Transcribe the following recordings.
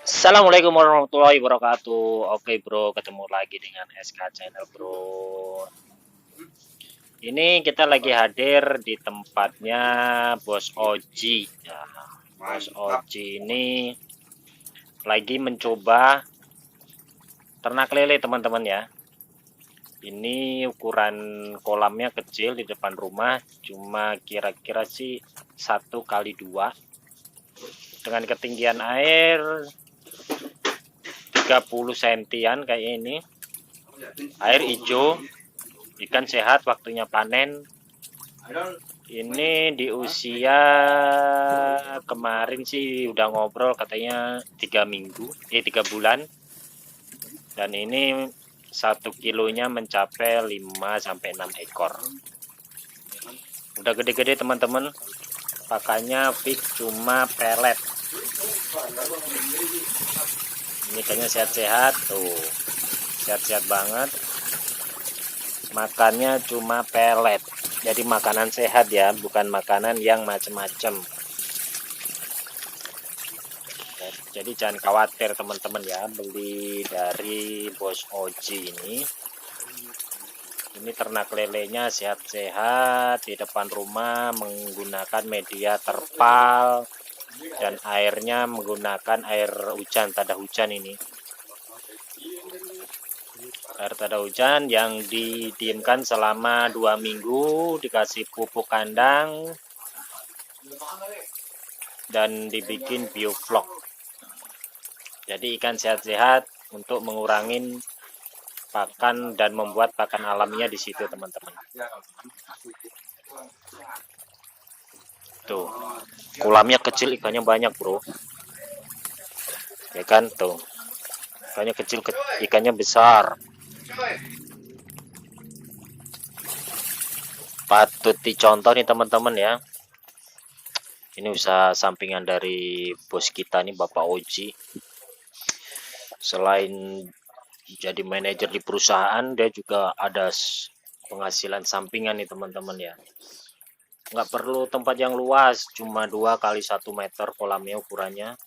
Assalamualaikum warahmatullahi wabarakatuh. Oke bro, ketemu lagi dengan SK Channel bro. Ini kita lagi hadir di tempatnya Bos Oji. Ya, Bos Oji ini lagi mencoba ternak lele teman-teman ya. Ini ukuran kolamnya kecil di depan rumah, cuma kira-kira sih 1x2 dengan ketinggian air 30 sentian kayak ini. Air hijau, ikan sehat, waktunya panen. Ini di usia kemarin sih udah ngobrol katanya 3 minggu, 3 bulan. Dan ini 1 kilonya mencapai 5-6 ekor. Udah gede-gede teman-teman. Pakannya fix cuma pelet. Ini kayaknya sehat-sehat tuh. Sehat-sehat banget. Makannya cuma pelet. Jadi makanan sehat ya, bukan makanan yang macem-macem. Jadi jangan khawatir teman-teman ya, beli dari Bos Oji ini. Ini ternak lelenya sehat-sehat di depan rumah, menggunakan media terpal dan airnya menggunakan air hujan, tanda hujan ini. Air tanda hujan yang didiamkan selama 2 minggu, dikasih pupuk kandang dan dibikin biovlog. Jadi ikan sehat-sehat untuk mengurangi pakan dan membuat pakan alaminya di situ teman-teman. Tuh, kolamnya kecil, ikannya banyak bro. Ya kan tuh, ikannya kecil, ikannya besar. Patut dicontoh nih teman-teman ya. Ini usaha sampingan dari bos kita nih, Bapak Oji. Selain jadi manajer di perusahaan, dia juga ada penghasilan sampingan nih teman-teman ya. Nggak perlu tempat yang luas, cuma 2x1 meter kolamnya ukurannya.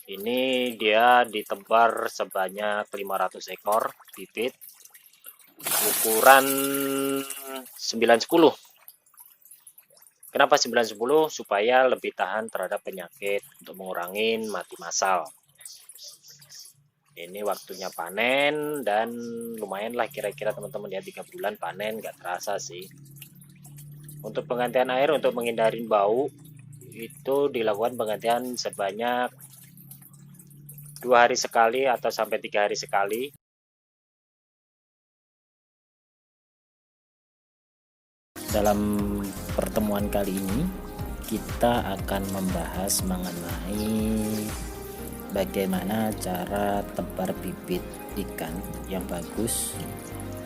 Ini dia ditebar sebanyak 500 ekor bibit, ukuran 9-10. Kenapa 9-10? Supaya lebih tahan terhadap penyakit, untuk mengurangi mati massal. Ini waktunya panen dan lumayan lah kira-kira teman-teman ya, 3 bulan panen, nggak terasa sih. Untuk penggantian air, untuk menghindari bau, itu dilakukan penggantian sebanyak 2 hari sekali atau sampai 3 hari sekali. Dalam pertemuan kali ini kita akan membahas mengenai bagaimana cara tebar bibit ikan yang bagus,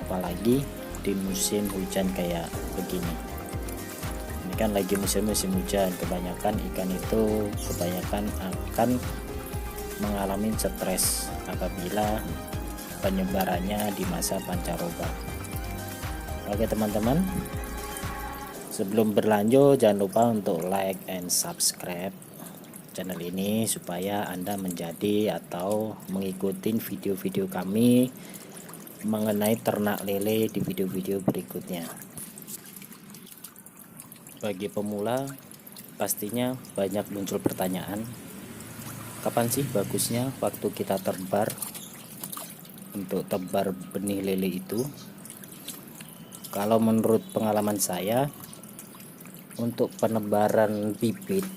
apalagi di musim hujan kayak begini. Ini kan lagi musim hujan, kebanyakan ikan itu akan mengalami stres apabila penyebarannya di masa pancaroba. Oke teman-teman, sebelum berlanjut jangan lupa untuk like and subscribe channel ini supaya Anda menjadi atau mengikuti video-video kami mengenai ternak lele di video-video berikutnya. Bagi pemula pastinya banyak muncul pertanyaan, kapan sih bagusnya waktu kita tebar untuk tebar benih lele itu? Kalau menurut pengalaman saya, untuk penebaran bibit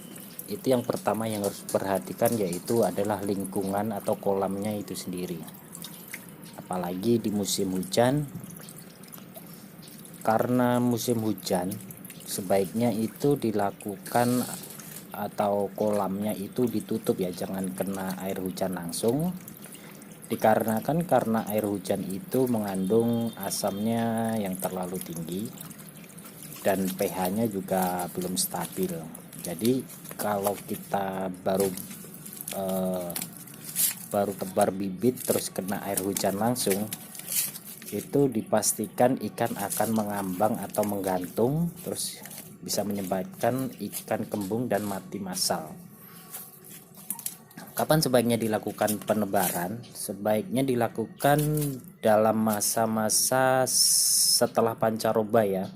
itu yang pertama yang harus perhatikan yaitu adalah lingkungan atau kolamnya itu sendiri. Apalagi di musim hujan, karena musim hujan sebaiknya itu dilakukan atau kolamnya itu ditutup ya, jangan kena air hujan langsung. Dikarenakan karena air hujan itu mengandung asamnya yang terlalu tinggi dan pH-nya juga belum stabil. Jadi kalau kita baru tebar bibit terus kena air hujan langsung, itu dipastikan ikan akan mengambang atau menggantung, terus bisa menyebabkan ikan kembung dan mati massal. Kapan sebaiknya dilakukan penebaran? Sebaiknya dilakukan dalam masa-masa setelah pancaroba ya,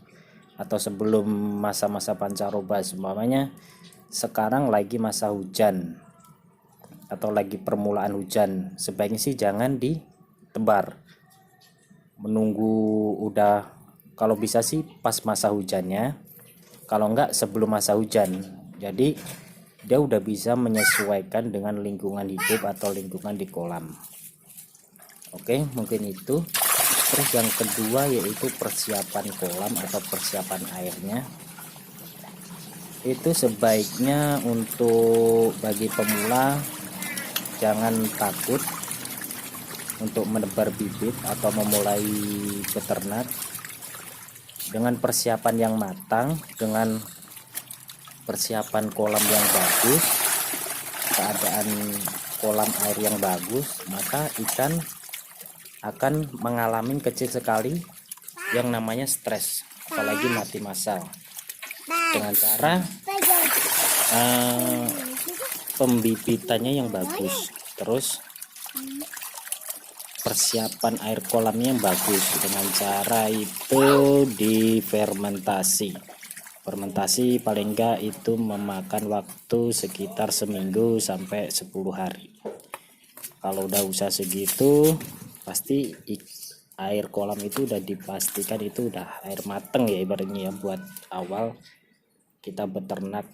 atau sebelum masa-masa pancaroba. Seumpamanya sekarang lagi masa hujan atau lagi permulaan hujan, sebaiknya sih jangan ditebar. Menunggu udah, kalau bisa sih pas masa hujannya, kalau enggak sebelum masa hujan. Jadi dia udah bisa menyesuaikan dengan lingkungan hidup atau lingkungan di kolam. Oke, mungkin itu. Terus yang kedua yaitu persiapan kolam atau persiapan airnya. Itu sebaiknya untuk bagi pemula jangan takut untuk menebar bibit atau memulai beternak dengan persiapan yang matang, dengan persiapan kolam yang bagus, keadaan kolam air yang bagus, maka ikan akan mengalami kecil sekali yang namanya stres, apalagi mati massal, dengan cara pembibitannya yang bagus, terus persiapan air kolamnya yang bagus. Dengan cara itu difermentasi. Fermentasi paling enggak itu memakan waktu sekitar seminggu sampai 10 hari. Kalau udah usaha segitu, pasti air kolam itu udah dipastikan itu udah air mateng ya ibaratnya ya, buat awal kita beternak.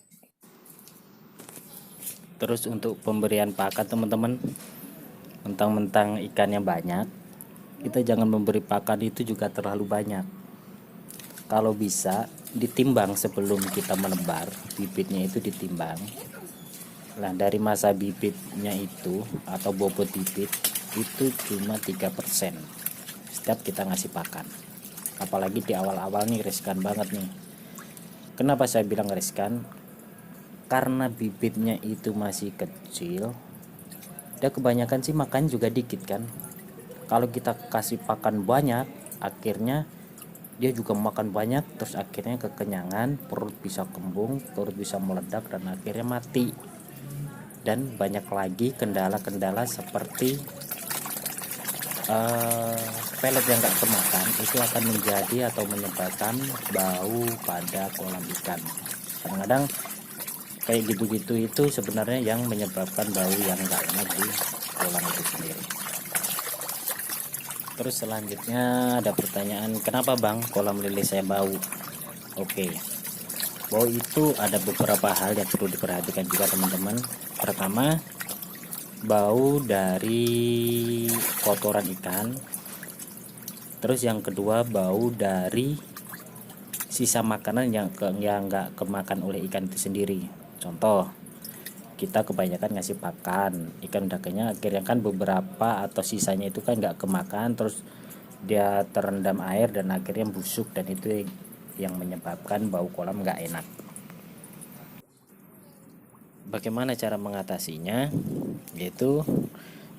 Terus untuk pemberian pakan teman-teman, mentang-mentang ikannya banyak, kita jangan memberi pakan itu juga terlalu banyak. Kalau bisa ditimbang sebelum kita menebar, bibitnya itu ditimbang. Nah, dari masa bibitnya itu atau bobot bibit itu cuma 3% setiap kita ngasih pakan. Apalagi di awal-awal nih riskan banget nih. Kenapa saya bilang riskan? Karena bibitnya itu masih kecil. Dia kebanyakan sih makan juga dikit kan. Kalau kita kasih pakan banyak, akhirnya dia juga makan banyak, terus akhirnya kekenyangan, perut bisa kembung, perut bisa meledak, dan akhirnya mati. Dan banyak lagi kendala-kendala seperti pelet yang gak kemakan, itu akan menjadi atau menyebabkan bau pada kolam ikan. Kadang-kadang kayak gitu-gitu itu sebenarnya yang menyebabkan bau yang gak enak di kolam itu sendiri. Terus selanjutnya ada pertanyaan, kenapa bang kolam lele saya bau? Oke, bau itu ada beberapa hal yang perlu diperhatikan juga teman-teman. Pertama, bau dari kotoran ikan. Terus yang kedua, bau dari sisa makanan yang nggak kemakan oleh ikan itu sendiri. Contoh, kita kebanyakan ngasih pakan, ikan udah kenyang, akhirnya kan beberapa atau sisanya itu kan nggak kemakan, terus dia terendam air dan akhirnya busuk, dan itu yang menyebabkan bau kolam nggak enak. Bagaimana cara mengatasinya? Yaitu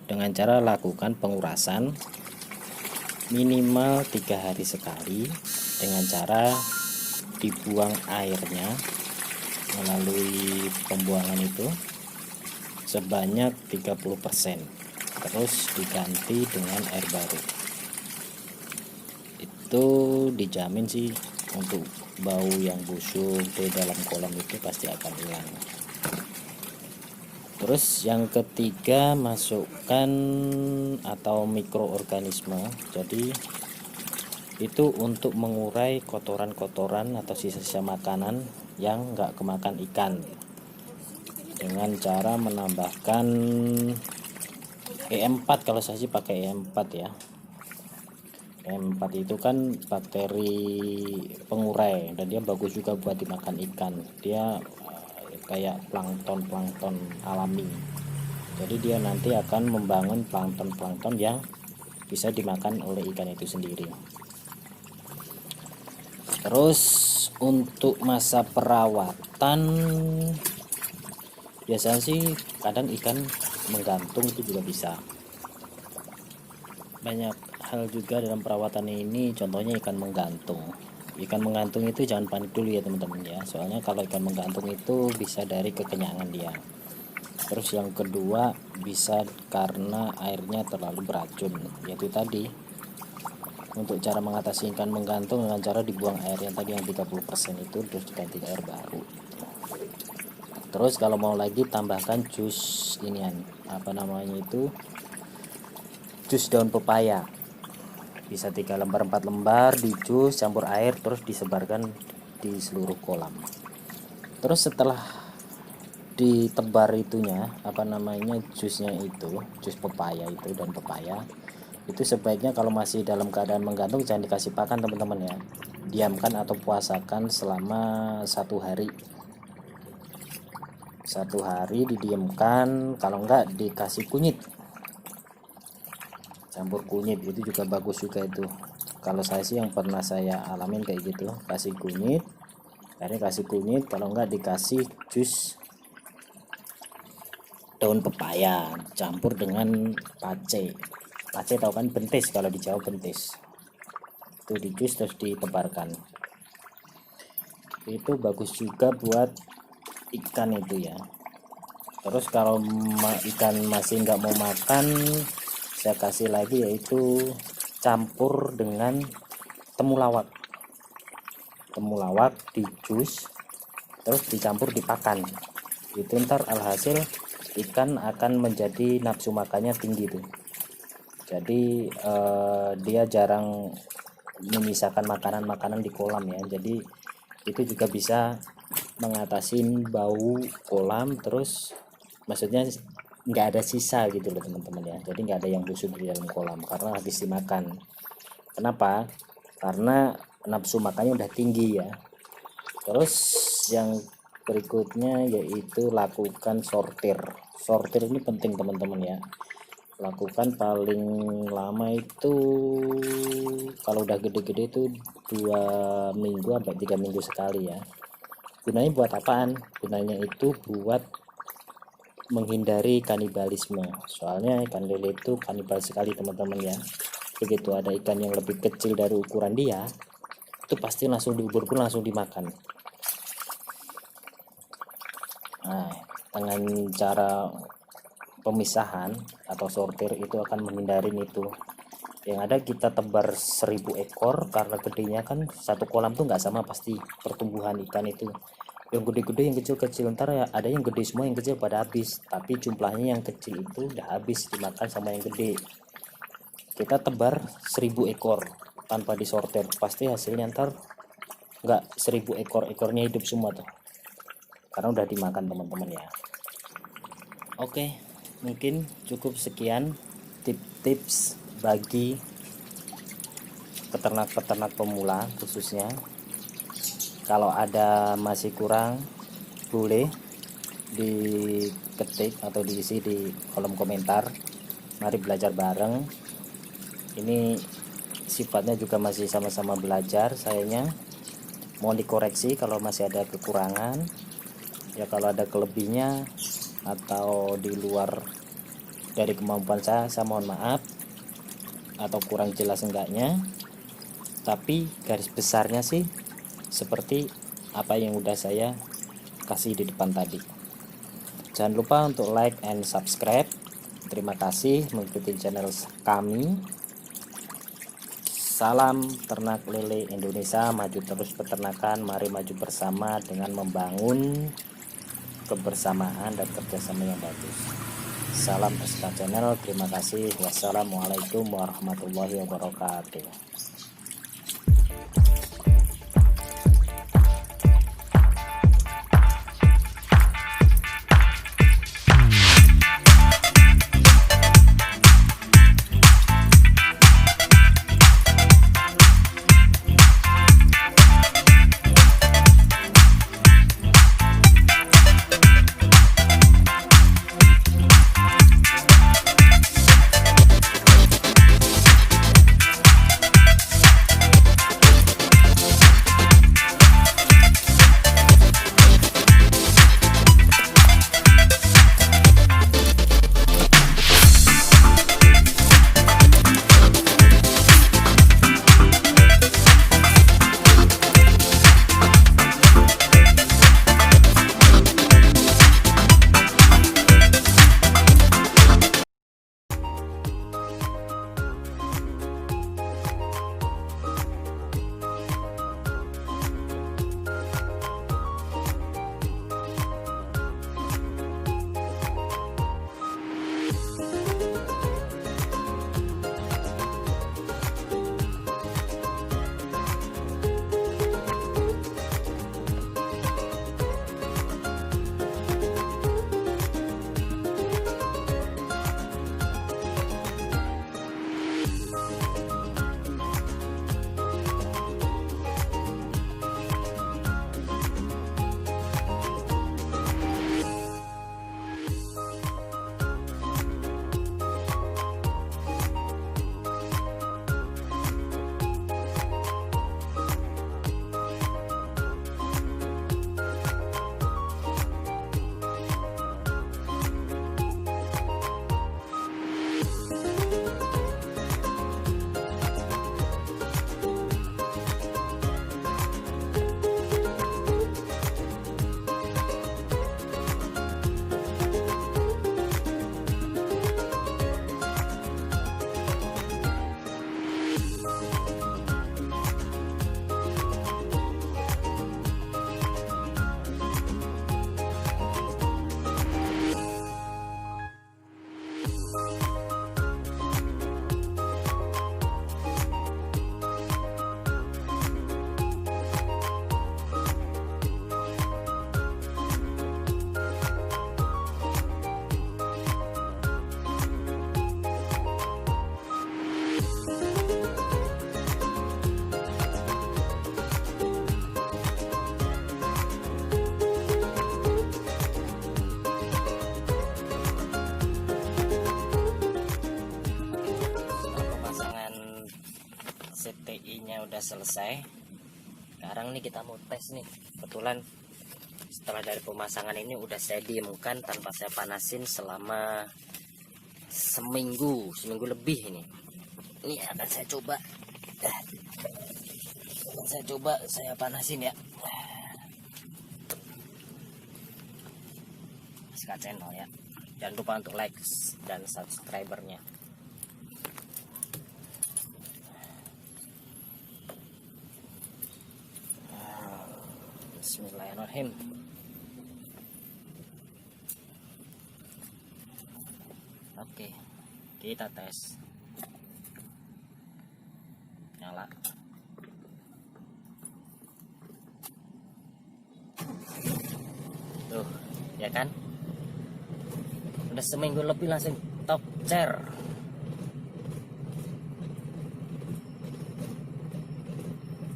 dengan cara lakukan pengurasan minimal 3 hari sekali, dengan cara dibuang airnya melalui pembuangan itu sebanyak 30%, terus diganti dengan air baru. Itu dijamin sih untuk bau yang busuk di dalam kolam itu pasti akan hilang. Terus yang ketiga, masukkan atau mikroorganisme. Jadi itu untuk mengurai kotoran-kotoran atau sisa-sisa makanan yang nggak kemakan ikan, dengan cara menambahkan E4. Kalau saya sih pakai E4 ya. E4 itu kan bakteri pengurai dan dia bagus juga buat dimakan ikan. Dia kayak plankton alami. Jadi dia nanti akan membangun plankton yang bisa dimakan oleh ikan itu sendiri. Terus untuk masa perawatan, biasanya sih kadang ikan menggantung itu juga bisa. Banyak hal juga dalam perawatan ini, contohnya ikan menggantung. Ikan menggantung itu jangan panik dulu ya teman-teman ya, soalnya kalau ikan menggantung itu bisa dari kekenyangan dia. Terus yang kedua bisa karena airnya terlalu beracun, yaitu tadi untuk cara mengatasi ikan menggantung dengan cara dibuang air yang tadi yang 30% itu, terus diganti air baru. Terus kalau mau lagi tambahkan jus inian, apa namanya itu, jus daun pepaya, bisa 3 lembar 4 lembar di jus campur air, terus disebarkan di seluruh kolam. Terus setelah ditebar itunya, apa namanya, jusnya itu, jus pepaya itu dan pepaya itu, sebaiknya kalau masih dalam keadaan menggantung jangan dikasih pakan teman-teman ya, diamkan atau puasakan selama 1 hari. 1 hari didiamkan, kalau enggak dikasih kunyit, campur kunyit, itu juga bagus juga itu. Kalau saya sih yang pernah saya alamin kayak gitu, kasih kunyit, akhirnya kasih kunyit, kalau enggak dikasih jus daun pepaya campur dengan pace. Pace tahu kan, bentis, kalau di Jawa bentis, itu di jus terus ditebarkan. Itu bagus juga buat ikan itu ya. Terus kalau ikan masih nggak mau makan, saya kasih lagi yaitu campur dengan temulawak di jus terus dicampur dipakan. Itu ntar alhasil ikan akan menjadi nafsu makannya tinggi tuh. Jadi dia jarang menyisakan makanan-makanan di kolam ya. Jadi itu juga bisa mengatasi bau kolam, terus maksudnya nggak ada sisa gitu loh teman-teman ya. Jadi nggak ada yang busuk di dalam kolam karena habis dimakan. Kenapa? Karena nafsu makannya udah tinggi ya. Terus yang berikutnya yaitu lakukan sortir. Sortir ini penting teman-teman ya. Lakukan paling lama itu kalau udah gede-gede itu 2 minggu sampai 3 minggu sekali ya. Gunanya buat apaan? Gunanya itu buat menghindari kanibalisme. Soalnya ikan lele itu kanibal sekali teman-teman ya. Begitu ada ikan yang lebih kecil dari ukuran dia, itu pasti langsung diubur-ubur, langsung dimakan. Nah, dengan cara pemisahan atau sortir itu akan menghindari itu. Yang ada kita tebar 1000 ekor, karena gedenya kan satu kolam tuh nggak sama pasti pertumbuhan ikan itu. Yang gede-gede, yang kecil-kecil, ntar ya ada yang gede semua, yang kecil pada habis, tapi jumlahnya yang kecil itu udah habis dimakan sama yang gede. Kita tebar 1000 ekor tanpa disortir, pasti hasilnya ntar nggak 1000 ekor, ekornya hidup semua tuh, karena udah dimakan teman-teman ya. Oke, mungkin cukup sekian tips-tips bagi peternak-peternak pemula khususnya. Kalau ada masih kurang, boleh diketik atau diisi di kolom komentar. Mari belajar bareng. Ini sifatnya juga masih sama-sama belajar, sayangnya mohon dikoreksi kalau masih ada kekurangan ya. Kalau ada kelebihnya atau di luar dari kemampuan saya mohon maaf, atau kurang jelas enggaknya, tapi garis besarnya sih seperti apa yang udah saya kasih di depan tadi. Jangan lupa untuk like and subscribe. Terima kasih mengikuti channel kami. Salam ternak lele Indonesia, maju terus peternakan, mari maju bersama dengan membangun kebersamaan dan kerjasama yang bagus. Salam SK Channel, terima kasih. Wassalamualaikum warahmatullahi wabarakatuh. udah selesai. Sekarang nih kita mau tes nih. Kebetulan setelah dari pemasangan ini udah saya diemkan tanpa saya panasin selama seminggu lebih ini. Ini akan saya coba. Saya panasin ya. Ska channel ya. Jangan lupa untuk like dan subscribernya. Bismillahirrahmanirrahim. Oke, kita tes. Nyala. Tuh, ya kan? Udah seminggu lebih langsung top chair.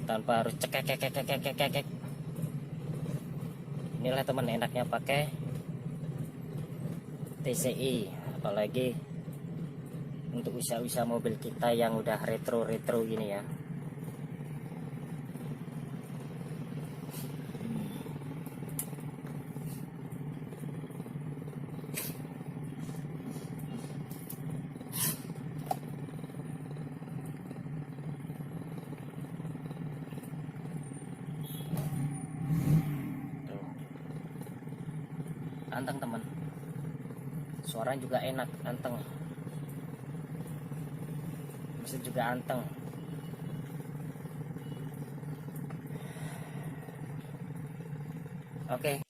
Tanpa harus cekek. Inilah teman enaknya pakai TCI, apalagi untuk usaha-usaha mobil kita yang udah retro gini ya. Anteng teman, suara juga enak, anteng, mesin juga anteng. Oke.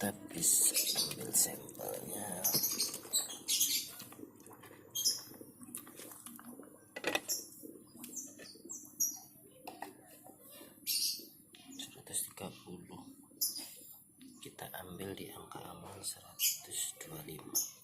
Kita bisa ambil sampelnya. Kita ambil di angka aman 125.